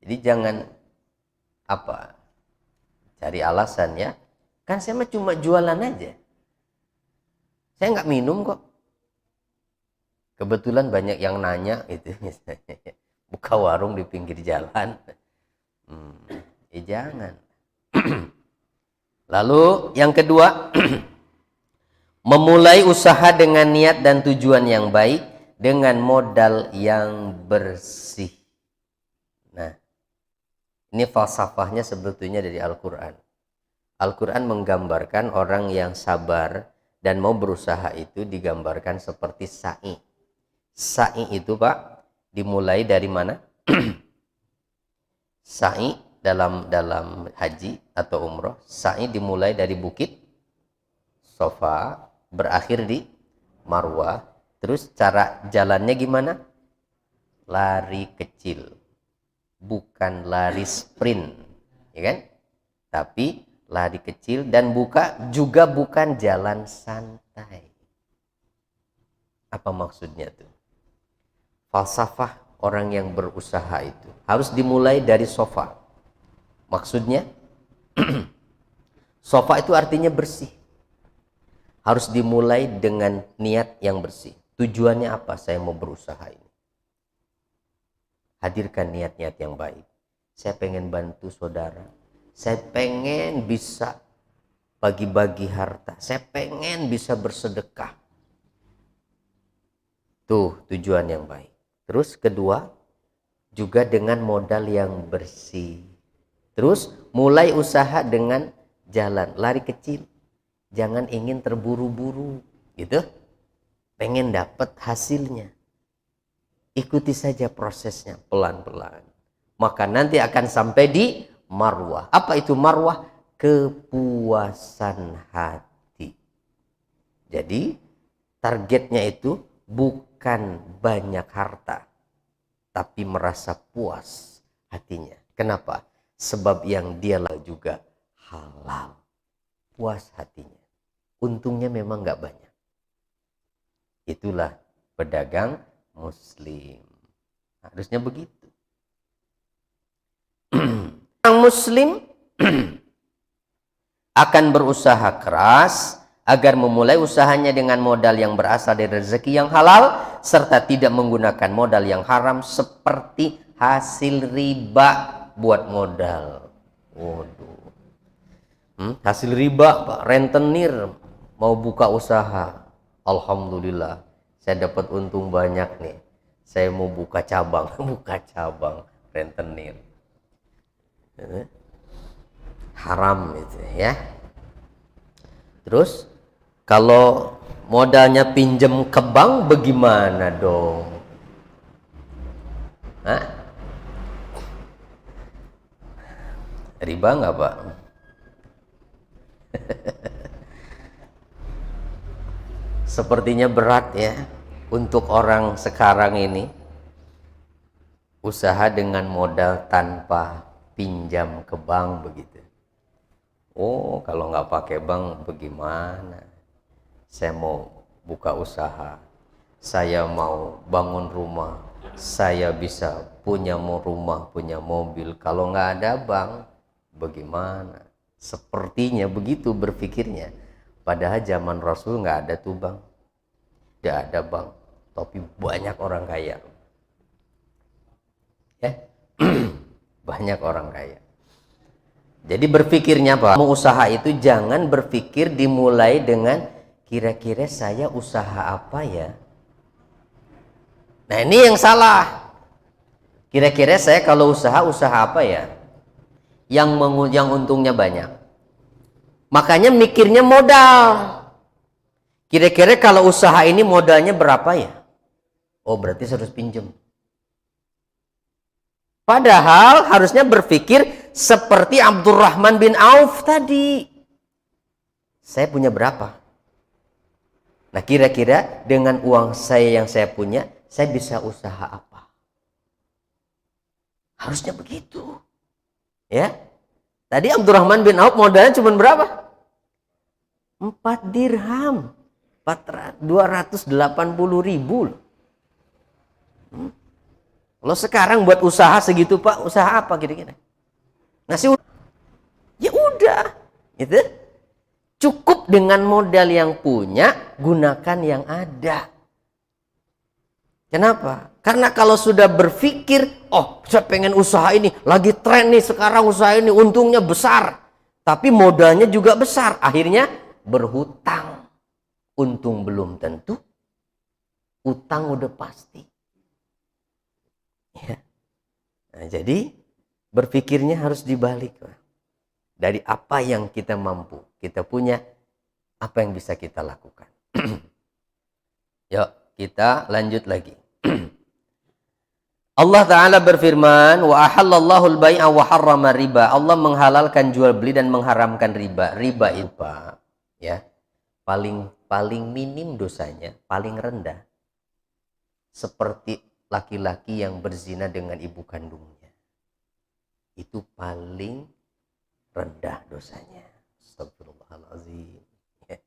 Jadi jangan cari alasan ya. Kan saya mah cuma jualan aja. Saya nggak minum kok. Kebetulan banyak yang nanya itu, buka warung di pinggir jalan. Jangan. Lalu yang kedua, memulai usaha dengan niat dan tujuan yang baik dengan modal yang bersih. Nah, ini falsafahnya sebetulnya dari Al-Quran. Al-Quran menggambarkan orang yang sabar dan mau berusaha itu digambarkan seperti sa'i. Sa'i itu, Pak, dimulai dari mana? Sa'i dalam haji atau umroh, sa'i dimulai dari bukit Safa, berakhir di Marwah. Terus cara jalannya gimana? Lari kecil, bukan lari sprint, ya kan? Tapi lari kecil dan juga bukan jalan santai. Apa maksudnya tuh? Falsafah orang yang berusaha itu harus dimulai dari sofa. Maksudnya sofa itu artinya bersih. Harus dimulai dengan niat yang bersih. Tujuannya apa? Saya mau berusaha ini. Hadirkan niat-niat yang baik. Saya pengen bantu saudara. Saya pengen bisa bagi-bagi harta. Saya pengen bisa bersedekah. Tuh tujuan yang baik. Terus kedua, juga dengan modal yang bersih. Terus mulai usaha dengan jalan, lari kecil. Jangan ingin terburu-buru, gitu. Pengen dapat hasilnya. Ikuti saja prosesnya pelan-pelan. Maka nanti akan sampai di Marwah. Apa itu Marwah? Kepuasan hati. Jadi targetnya itu bukan banyak harta, tapi merasa puas hatinya. Kenapa? Sebab yang dia lakukan juga halal. puas hatinya. Untungnya memang nggak banyak. Itulah pedagang muslim. Harusnya begitu. Orang muslim akan berusaha keras agar memulai usahanya dengan modal yang berasal dari rezeki yang halal serta tidak menggunakan modal yang haram seperti hasil riba buat modal. Waduh. Hasil riba, Pak, rentenir mau buka usaha. Alhamdulillah, saya dapat untung banyak nih. Saya mau buka cabang, buka cabang rentenir. Haram itu ya. Terus kalau modalnya pinjem ke bank bagaimana dong? Hah? Riba nggak, Pak? Sepertinya berat ya untuk orang sekarang ini usaha dengan modal tanpa pinjam ke bank begitu. Oh, kalau nggak pakai bank bagaimana? Saya mau buka usaha, saya mau bangun rumah, saya bisa punya rumah, punya mobil. Kalau nggak ada bank, bagaimana? Sepertinya begitu berpikirnya. Padahal zaman Rasul nggak ada tuh bank, nggak ada bank, tapi banyak orang kaya. Ya, banyak orang kaya. Jadi berpikirnya, Pak, mau usaha itu jangan berpikir dimulai dengan kira-kira saya usaha apa ya. Nah, ini yang salah. Kira-kira saya kalau usaha apa ya? Yang untungnya banyak. Makanya mikirnya modal. Kira-kira kalau usaha ini modalnya berapa ya? Oh, berarti saya harus pinjam. Padahal harusnya berpikir seperti Abdurrahman bin Auf tadi. Saya punya berapa? Nah, kira-kira dengan uang saya yang saya punya, saya bisa usaha apa? Harusnya begitu. Ya. Tadi Abdurrahman bin Auf modalnya cuma berapa? 4 dirham. 280.000. Kalau sekarang buat usaha segitu, Pak, usaha apa kira-kira? Ngasih ya udah, itu cukup dengan modal yang punya, gunakan yang ada. Kenapa? Karena kalau sudah berpikir, oh saya pengen usaha ini, lagi tren nih sekarang usaha ini, untungnya besar, tapi modalnya juga besar, akhirnya berhutang. Untung belum tentu, utang udah pasti. Ya. Nah, jadi berpikirnya harus dibalik. Dari apa yang kita mampu, kita punya, apa yang bisa kita lakukan. Yuk, kita lanjut lagi. Allah Ta'ala berfirman, wa ahallallahu al-bai'a wa harrama riba. Allah menghalalkan jual beli dan mengharamkan riba. Riba itu, Pak, ya, paling minim dosanya, paling rendah. Seperti laki-laki yang berzina dengan ibu kandungnya. Itu paling rendah dosanya. Astagfirullahaladzim. Ya.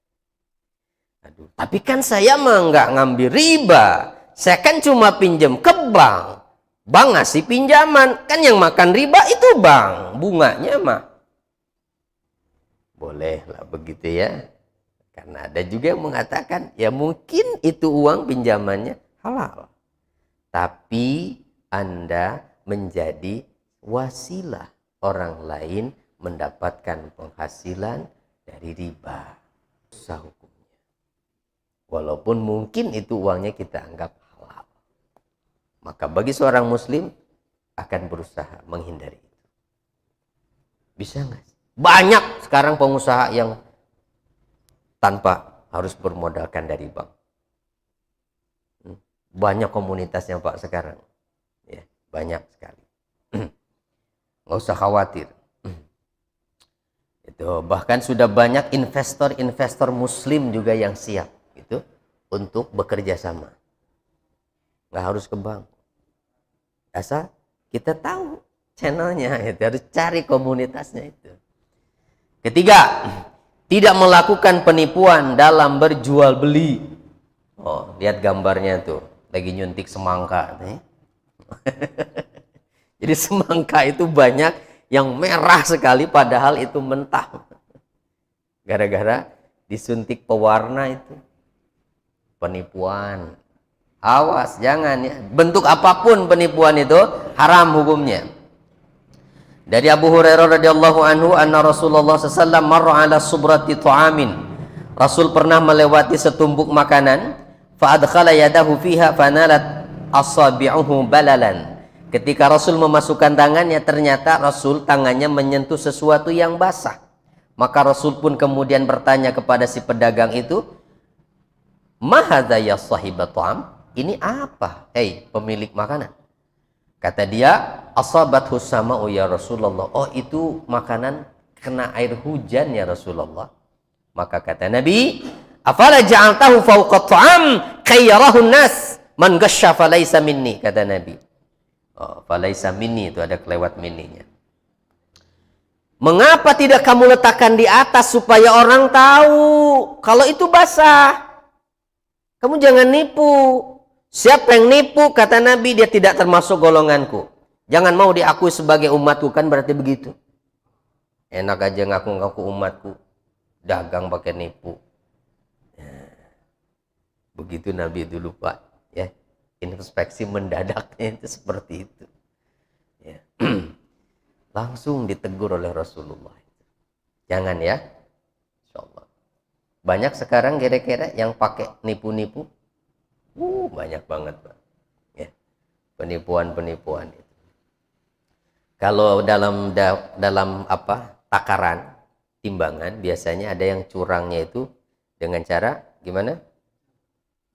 Aduh, tapi kan saya mah nggak ngambil riba. Saya kan cuma pinjam ke bank. Bank ngasih pinjaman. Kan yang makan riba itu bank. Bunganya mah. Boleh lah begitu ya. Karena ada juga yang mengatakan, ya mungkin itu uang pinjamannya halal. Tapi Anda menjadi wasilah orang lain mendapatkan penghasilan dari riba. Susah hukumnya. Walaupun mungkin itu uangnya kita anggap halal. Maka bagi seorang muslim akan berusaha menghindari itu. Bisa nggak? Banyak sekarang pengusaha yang tanpa harus bermodalkan dari bank. Banyak komunitasnya, Pak, sekarang. Ya, banyak sekali. Nggak usah khawatir. Itu bahkan sudah banyak investor-investor muslim juga yang siap gitu untuk bekerja sama. Nggak harus ke bank. Asal kita tahu channelnya, itu harus cari komunitasnya itu. Ketiga, tidak melakukan penipuan dalam berjual beli. Oh, lihat gambarnya tuh, lagi nyuntik semangka nih. Jadi semangka itu banyak yang merah sekali padahal itu mentah. Gara-gara disuntik pewarna itu. Penipuan. Awas, jangan ya. Bentuk apapun penipuan itu haram hukumnya. Dari Abu Hurairah radhiyallahu anhu anna Rasulullah sallallahu marra ala subrati ta'amin. Rasul pernah melewati setumpuk makanan, fa adkhala yadahu fiha fanalat asabi'uhu balalan. Ketika Rasul memasukkan tangannya, ternyata Rasul tangannya menyentuh sesuatu yang basah. Maka Rasul pun kemudian bertanya kepada si pedagang itu, "Ma hadza ya sahibat ta'am?" Ini apa? Hei, pemilik makanan. Kata dia, "Asabathu sama'u ya Rasulullah." Oh, itu makanan kena air hujan ya Rasulullah. Maka kata Nabi, "Afala ja'altahu fawqa ta'am khayyarahu nas man ghasya falaysa minni." Kata Nabi. Oh, falaysa minni itu ada kelewat minninya. Mengapa tidak kamu letakkan di atas supaya orang tahu kalau itu basah? Kamu jangan nipu. Siapa yang nipu, kata Nabi, dia tidak termasuk golonganku. Jangan mau diakui sebagai umatku, kan berarti begitu. Enak aja ngaku-ngaku umatku, dagang pakai nipu. Ya. Begitu Nabi dulu Pak, ya. Introspeksi mendadaknya itu seperti itu. Ya. Langsung ditegur oleh Rasulullah. Jangan ya, insyaallah. Banyak sekarang kira-kira yang pakai nipu-nipu. Banyak banget Pak. Ya. Penipuan-penipuan itu. Kalau dalam apa takaran, timbangan, biasanya ada yang curangnya itu dengan cara gimana?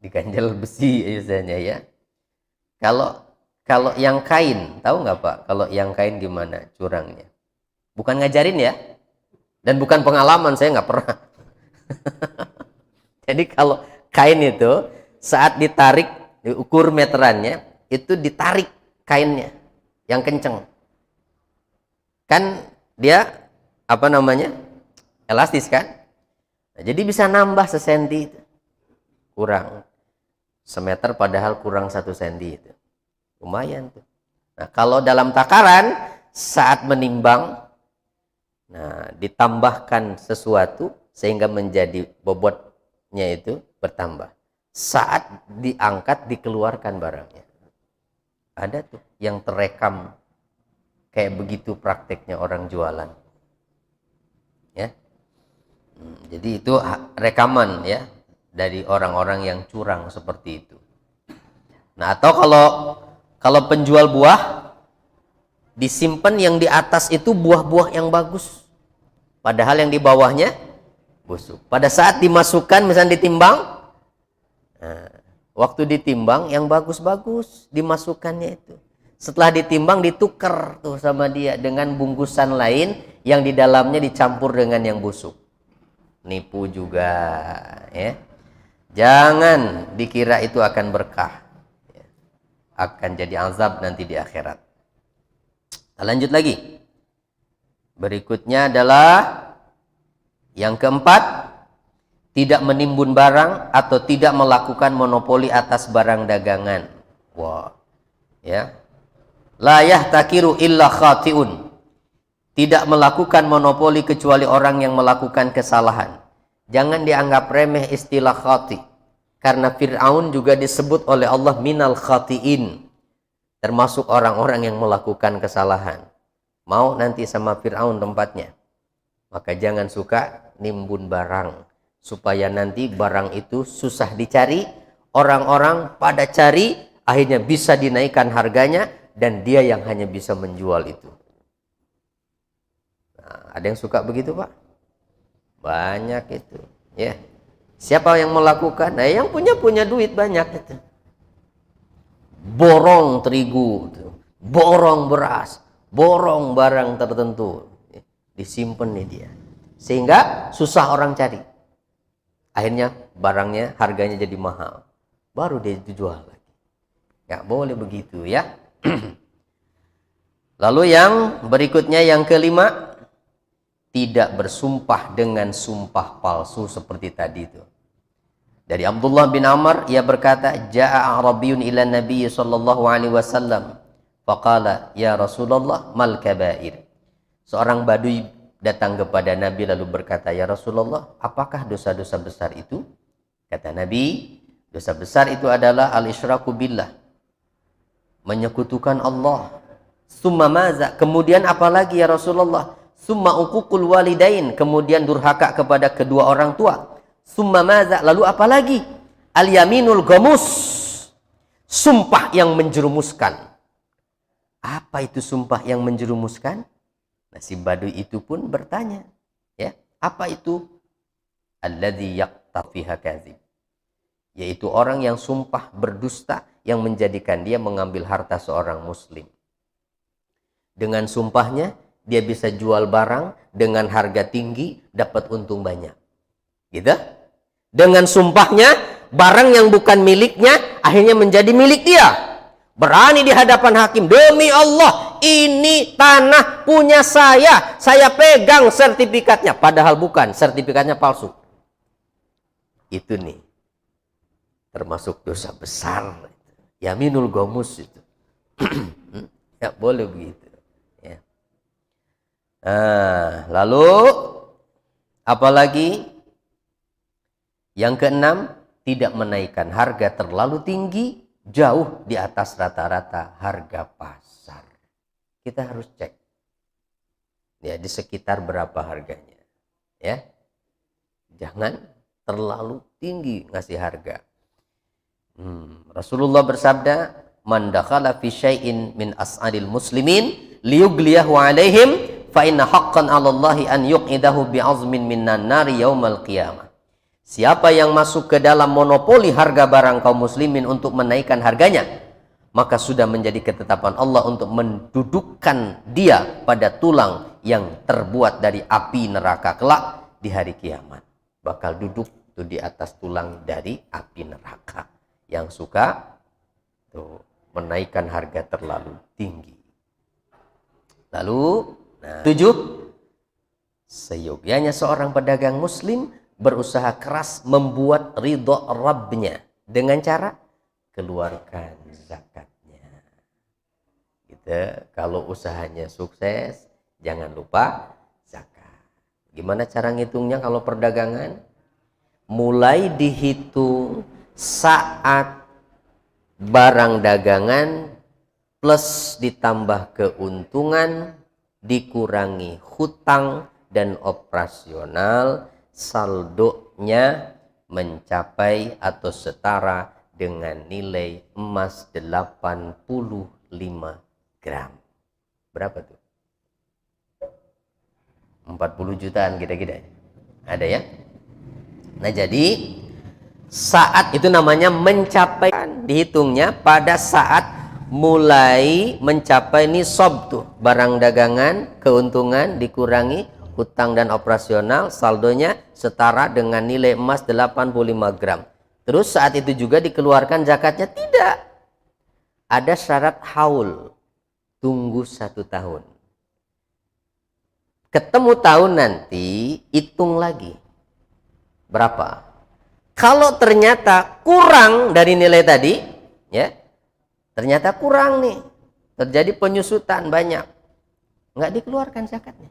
Diganjel besi biasanya ya. Kalau yang kain, tahu nggak Pak? Kalau yang kain gimana curangnya? Bukan ngajarin ya, dan bukan pengalaman, saya nggak pernah. Jadi kalau kain itu saat ditarik, diukur meterannya, itu ditarik kainnya yang kenceng. Kan dia apa namanya? Elastis kan? Nah, jadi bisa nambah sesenti itu. Kurang semeter padahal kurang 1 senti itu. Lumayan tuh. Nah, kalau dalam takaran saat menimbang, nah ditambahkan sesuatu sehingga menjadi bobotnya itu bertambah. Saat diangkat dikeluarkan barangnya. Ada tuh yang terekam kayak begitu prakteknya orang jualan. Ya. Jadi itu rekaman ya dari orang-orang yang curang seperti itu. Nah, atau kalau penjual buah disimpan yang di atas itu buah-buah yang bagus. Padahal yang di bawahnya busuk. Pada saat dimasukkan misalnya ditimbang, nah, waktu ditimbang yang bagus-bagus dimasukkannya itu. Setelah ditimbang ditukar tuh sama dia dengan bungkusan lain yang di dalamnya dicampur dengan yang busuk. Nipu juga ya. Jangan dikira itu akan berkah. Akan jadi azab nanti di akhirat. Kita lanjut lagi. Berikutnya adalah yang keempat, tidak menimbun barang atau tidak melakukan monopoli atas barang dagangan. Wah, ya. La yahtakiru illa khati'un. Tidak melakukan monopoli kecuali orang yang melakukan kesalahan. Jangan dianggap remeh istilah khati. Karena Fir'aun juga disebut oleh Allah minal khati'in. Termasuk orang-orang yang melakukan kesalahan. Mau nanti sama Fir'aun tempatnya. Maka jangan suka nimbun barang. Supaya nanti barang itu susah dicari. Orang-orang pada cari, akhirnya bisa dinaikkan harganya. Dan dia yang hanya bisa menjual itu. Nah, ada yang suka begitu Pak? Banyak itu. Ya. Siapa yang melakukan? Nah, yang punya duit banyak itu. Borong terigu, borong beras, borong barang tertentu, disimpan nih dia, sehingga susah orang cari. Akhirnya barangnya harganya jadi mahal, baru dia dijual lagi. Nggak boleh begitu ya. Lalu yang berikutnya yang kelima, tidak bersumpah dengan sumpah palsu seperti tadi itu. Dari Abdullah bin Amr, ia berkata, "Ja'a Arabiyyun ila Nabi sallallahu alaihi wasallam, faqala, ya Rasulullah, mal kabair." Seorang badui datang kepada Nabi lalu berkata, "Ya Rasulullah, apakah dosa-dosa besar itu?" Kata Nabi, dosa besar itu adalah al-isyraku billah, menyekutukan Allah. Summa maza, kemudian apa lagi ya Rasulullah? Summa uququl walidain, kemudian durhaka kepada kedua orang tua. Summa maza, lalu apa lagi? Al-yaminul ghamus, sumpah yang menjerumuskan. Apa itu sumpah yang menjerumuskan? Nah, si badui itu pun bertanya, ya, apa itu? Alladzi yaqtafiha kadzib, yaitu orang yang sumpah berdusta yang menjadikan dia mengambil harta seorang muslim. Dengan sumpahnya dia bisa jual barang dengan harga tinggi, dapat untung banyak. Gitu? Dengan sumpahnya barang yang bukan miliknya akhirnya menjadi milik dia. Berani di hadapan hakim, demi Allah, ini tanah punya saya pegang sertifikatnya, padahal bukan, sertifikatnya palsu. Itu nih termasuk dosa besar, yaminul ghamus itu. Ya boleh begitu, ya. Lalu apalagi? Yang keenam, tidak menaikkan harga terlalu tinggi, jauh di atas rata-rata harga pasar. Kita harus cek, ya, di sekitar berapa harganya, ya. Jangan terlalu tinggi ngasih harga. Rasulullah bersabda, "Man dakhala fi syai'in min as'aril muslimin liyugliyahu 'alaihim fa inna haqqan 'alallahi an yuqidahu bi'azmin minan nari yaumal qiyamah." Siapa yang masuk ke dalam monopoli harga barang kaum muslimin untuk menaikkan harganya, maka sudah menjadi ketetapan Allah untuk mendudukkan dia pada tulang yang terbuat dari api neraka kelak di hari kiamat. Bakal duduk tuh di atas tulang dari api neraka yang suka tuh menaikkan harga terlalu tinggi. Lalu 7, seyogyanya seorang pedagang muslim berusaha keras membuat ridho Rabbnya dengan cara keluarkan zakatnya. Gitu. Kalau usahanya sukses, jangan lupa zakat. Gimana cara ngitungnya kalau perdagangan? Mulai dihitung saat barang dagangan plus ditambah keuntungan dikurangi hutang dan operasional, saldonya mencapai atau setara dengan nilai emas 85 gram. Berapa tuh? 40 jutaan kira-kira. Ada ya? Nah, jadi saat itu namanya mencapai, dihitungnya pada saat mulai mencapai nisab tuh, barang dagangan, keuntungan dikurangi hutang dan operasional, saldonya setara dengan nilai emas 85 gram. Terus saat itu juga dikeluarkan zakatnya? Tidak. Ada syarat haul. Tunggu 1 tahun. Ketemu tahun nanti, hitung lagi. Berapa? Kalau ternyata kurang dari nilai tadi, ya, ternyata kurang nih, terjadi penyusutan banyak, nggak dikeluarkan zakatnya.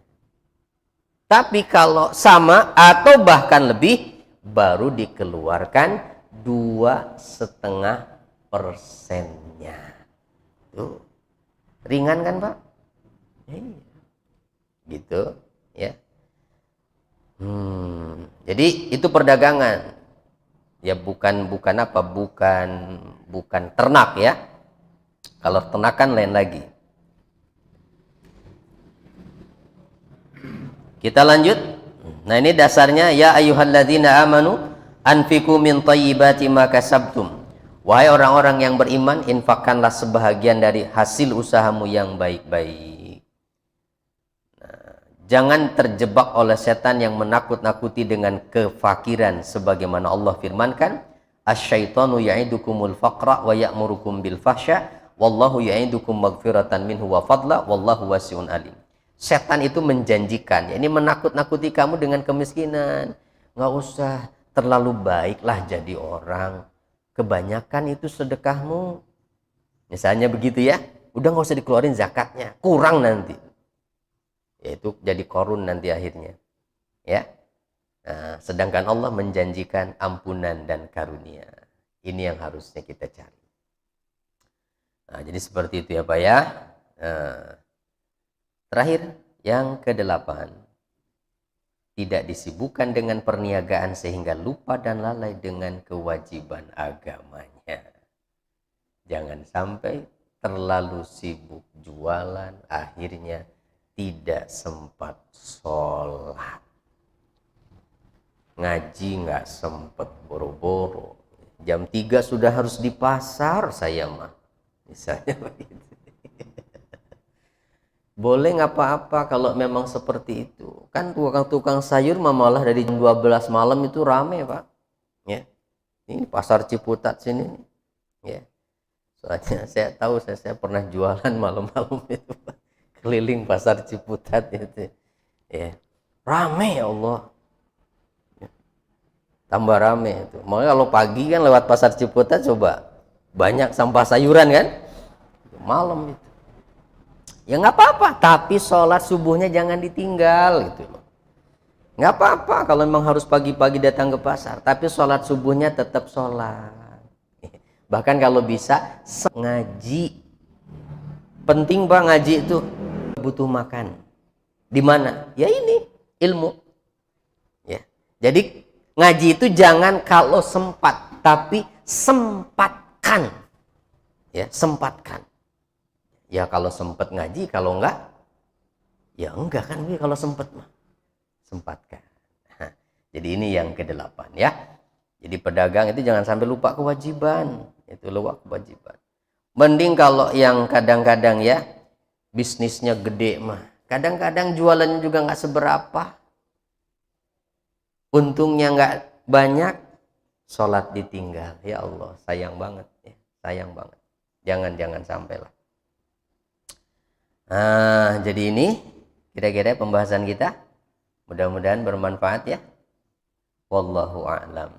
Tapi kalau sama atau bahkan lebih, baru dikeluarkan 2,5%-nya. Tuh, ringan kan Pak? Gitu, ya. Jadi itu perdagangan, ya, bukan apa, bukan ternak ya. Kalau ternak kan lain lagi. Kita lanjut. Nah, ini dasarnya, ya ayyuhalladzina amanu anfiqu min thayyibati ma kasabtum. Wahai orang-orang yang beriman, infakkanlah sebahagian dari hasil usahamu yang baik-baik. Nah, jangan terjebak oleh setan yang menakut-nakuti dengan kefakiran, sebagaimana Allah firmankan, asyaitanu ya'idukumul faqra wa ya'murukum bil fahsya wallahu ya'idukum maghfiratan minhu wa fadla wallahu wasi'un alim. Setan itu menjanjikan, ini menakut-nakuti kamu dengan kemiskinan. Nggak usah terlalu baiklah jadi orang. Kebanyakan itu sedekahmu. Misalnya begitu ya. Udah nggak usah dikeluarin zakatnya. Kurang nanti. Yaitu jadi korun nanti akhirnya. Ya. Nah, sedangkan Allah menjanjikan ampunan dan karunia. Ini yang harusnya kita cari. Nah, jadi seperti itu ya Pak ya. Nah, terakhir, yang ke-8, tidak disibukkan dengan perniagaan sehingga lupa dan lalai dengan kewajiban agamanya. Jangan sampai terlalu sibuk jualan, akhirnya tidak sempat sholat. Ngaji nggak sempat, boro-boro. Jam 3 sudah harus di pasar saya mah. Misalnya begitu. Boleh nggak apa-apa kalau memang seperti itu. Kan tukang-tukang sayur malah dari jam 12 malam itu rame Pak. Ya. Ini pasar Ciputat sini. Ya. Soalnya saya tahu saya pernah jualan malam-malam itu Pak. Keliling pasar Ciputat itu. Ya. Rame ya Allah. Ya. Tambah rame itu. Makanya kalau pagi kan lewat pasar Ciputat coba banyak sampah sayuran kan. Malam itu. Ya nggak apa-apa, tapi sholat subuhnya jangan ditinggal gitu loh. Nggak apa-apa kalau memang harus pagi-pagi datang ke pasar, tapi sholat subuhnya tetap sholat. Bahkan kalau bisa ngaji. Penting Pak ngaji itu. Butuh makan. Di mana? Ya ini ilmu. Ya. Jadi ngaji itu jangan kalau sempat, tapi sempatkan. Ya, sempatkan. Ya kalau sempat ngaji, kalau enggak, ya enggak kan kalau sempat mah. Sempatkan. Nah, jadi ini yang ke-8 ya. Jadi pedagang itu jangan sampai lupa kewajiban. Itu lupa kewajiban. Mending kalau yang kadang-kadang ya, bisnisnya gede mah. Kadang-kadang jualannya juga nggak seberapa. Untungnya nggak banyak, sholat ditinggal. Ya Allah, sayang banget. Ya, sayang banget. Jangan sampailah. Nah, jadi ini kira-kira pembahasan kita. Mudah-mudahan bermanfaat ya. Wallahu a'lam.